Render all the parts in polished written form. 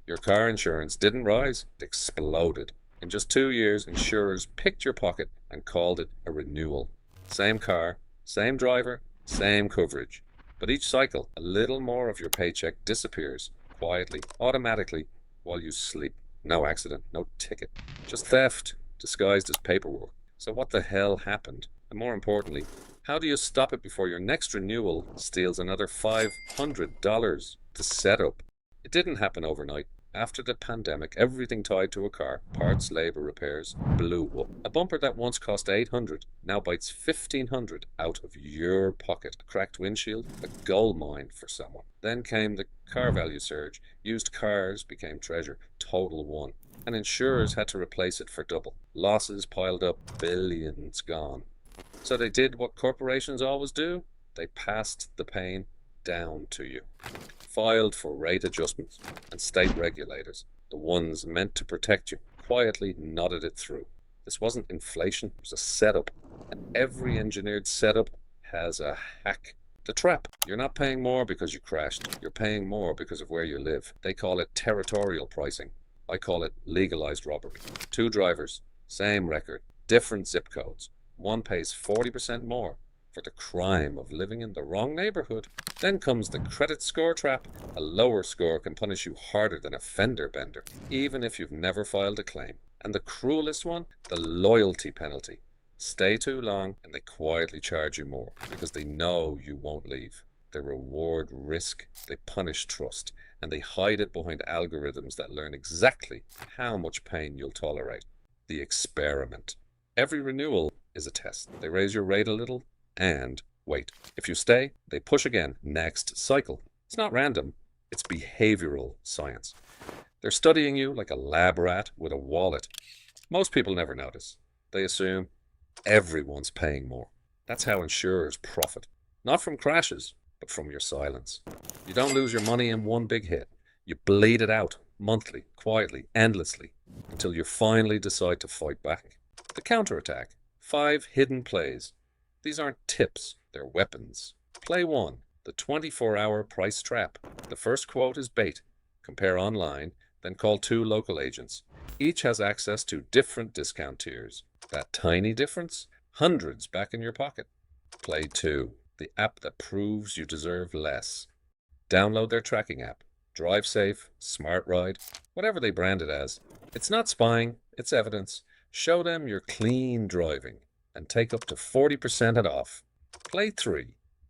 Your car insurance didn't rise, it exploded. In just 2 years, insurers picked your pocket and called it a renewal. Same car, same driver, same coverage. But each cycle, a little more of your paycheck disappears quietly, automatically, while you sleep. No accident, no ticket. Just theft, disguised as paperwork. So what the hell happened? And more importantly, how do you stop it before your next renewal steals another $500 to set up? It didn't happen overnight. After the pandemic, everything tied to a car, parts, labor, repairs, blew up. A bumper that once cost $800 now bites $1,500 out of your pocket. A cracked windshield, a gold mine for someone. Then came the car value surge. Used cars became treasure, total one. And insurers had to replace it for double. Losses piled up, billions gone. So they did what corporations always do. They passed the pain down to you. Filed for rate adjustments, and state regulators, the ones meant to protect you, quietly nodded it through. This wasn't inflation, it was a setup. And every engineered setup has a hack. The trap. You're not paying more because you crashed. You're paying more because of where you live. They call it territorial pricing. I call it legalized robbery. Two drivers, same record, different zip codes. One pays 40% more for the crime of living in the wrong neighborhood. Then comes the credit score trap. A lower score can punish you harder than a fender bender, even if you've never filed a claim. And the cruelest one, the loyalty penalty. Stay too long and they quietly charge you more because they know you won't leave. They reward risk, they punish trust, and they hide it behind algorithms that learn exactly how much pain you'll tolerate. The experiment. Every renewal is a test. They raise your rate a little and wait. If you stay, they push again. Next cycle. It's not random. It's behavioral science. They're studying you like a lab rat with a wallet. Most people never notice. They assume everyone's paying more. That's how insurers profit. Not from crashes, but from your silence. You don't lose your money in one big hit. You bleed it out monthly, quietly, endlessly, until you finally decide to fight back. The counterattack. 5 hidden plays. These aren't tips, they're weapons. Play 1, the 24-hour price trap. The first quote is bait. Compare online, then call 2 local agents. Each has access to different discount tiers. That tiny difference? Hundreds back in your pocket. Play 2, the app that proves you deserve less. Download their tracking app. Drive safe, smart ride, whatever they brand it as. It's not spying, it's evidence. Show them you're clean driving and take up to 40% off. Play 3,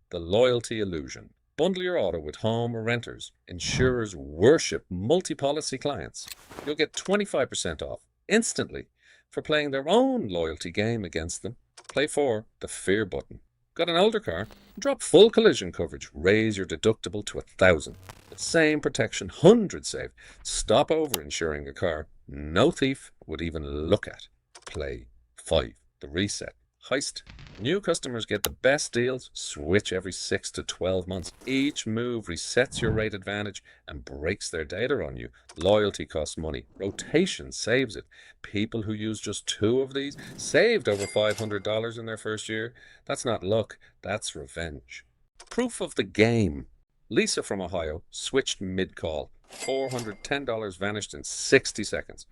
the loyalty illusion. Bundle your auto with home or renters. Insurers worship multi-policy clients. You'll get 25% off instantly for playing their own loyalty game against them. Play 4, the fear button. Got an older car? Drop full collision coverage. Raise your deductible to $1,000. The same protection, hundreds saved. Stop over-insuring a car no thief would even look at. Play 5, the reset. Heist. New customers get the best deals. Switch every 6 to 12 months. Each move resets your rate advantage and breaks their data on you. Loyalty costs money. Rotation saves it. People who use just 2 of these saved over $500 in their first year. That's not luck, that's revenge. Proof of the game. Lisa from Ohio switched mid-call. $410 vanished in 60 seconds.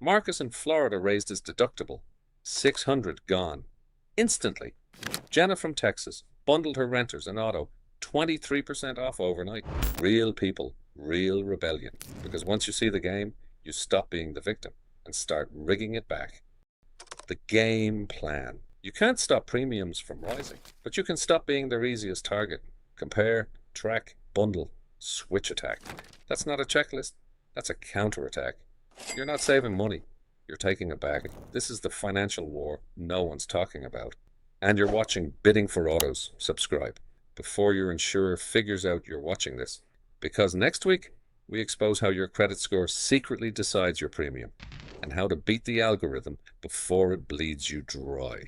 Marcus in Florida raised his deductible. $600 gone. Instantly. Jenna from Texas bundled her renters and auto 23% off overnight. Real people, real rebellion. Because once you see the game, you stop being the victim and start rigging it back. The game plan. You can't stop premiums from rising, but you can stop being their easiest target. Compare, track, bundle, switch attack. That's not a checklist, that's a counterattack. You're not saving money, you're taking it back. This is the financial war no one's talking about. And you're watching Bidding for Autos. Subscribe before your insurer figures out you're watching this. Because next week, we expose how your credit score secretly decides your premium and how to beat the algorithm before it bleeds you dry.